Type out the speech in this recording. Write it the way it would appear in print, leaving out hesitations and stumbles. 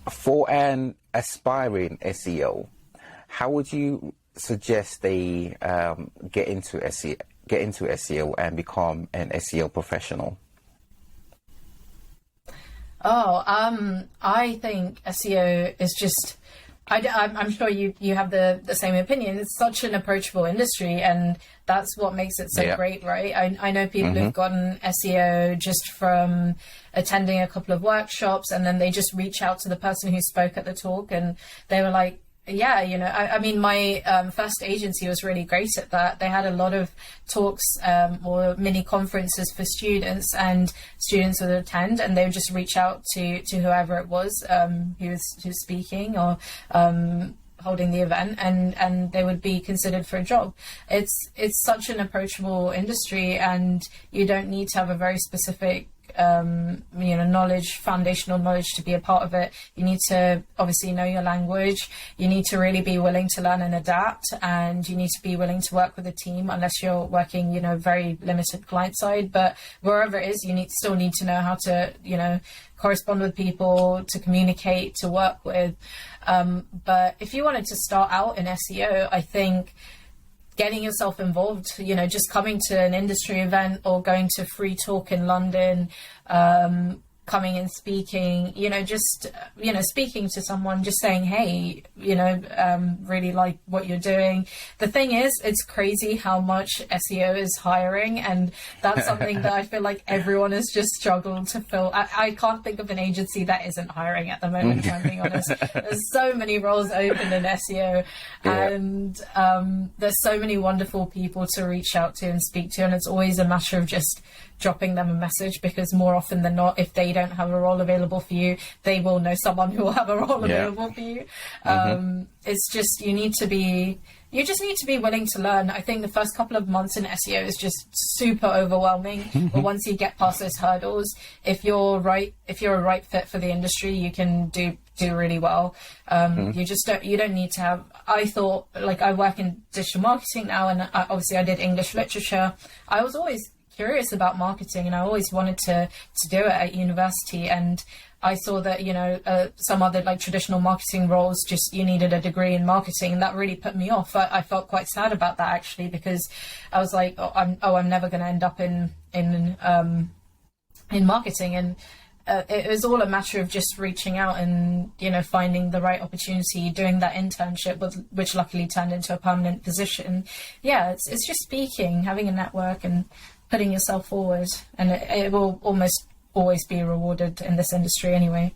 For an aspiring SEO, how would you suggest they get into SEO and become an SEO professional? I think SEO is just, I'm sure you have the same opinion. It's such an approachable industry, and that's what makes it so great, right? I know people who've gotten SEO just from attending a couple of workshops, and then they just reach out to the person who spoke at the talk, and they were like, yeah, I mean, my first agency was really great at that. They had a lot of talks or mini conferences for students, and students would attend, and they would just reach out to whoever it was who's speaking or holding the event, and they would be considered for a job. It's such an approachable industry, and you don't need to have a very specific foundational knowledge to be a part of it. You need to obviously know your language. You need to really be willing to learn and adapt, and you need to be willing to work with a team, unless you're working, very limited client side. But wherever it is, you still need to know how to, correspond with people, to communicate, to work with. But if you wanted to start out in SEO, I think getting yourself involved, just coming to an industry event or going to Free Talk in London, coming and speaking, speaking to someone, just saying, hey, really like what you're doing. The thing is, it's crazy how much SEO is hiring, and that's something that I feel like everyone has just struggled to fill. I can't think of an agency that isn't hiring at the moment, if I'm being honest. There's so many roles open in SEO, and there's so many wonderful people to reach out to and speak to, and it's always a matter of just dropping them a message, because more often than not, if they don't have a role available for you, they will know someone who will have a role available for you. It's just, you just need to be willing to learn. I think the first couple of months in SEO is just super overwhelming, but once you get past those hurdles, if you're a right fit for the industry, you can do really well. You don't need to have, I thought, like, I work in digital marketing now, and obviously I did English literature. I was always curious about marketing, and I always wanted to do it at university, and I saw that some other like traditional marketing roles, just you needed a degree in marketing, and that really put me off. I felt quite sad about that, actually, because I was like, I'm never going to end up in marketing. And it was all a matter of just reaching out and finding the right opportunity, doing that internship, which luckily turned into a permanent position. It's just speaking, having a network, and putting yourself forward, and it will almost always be rewarded in this industry anyway.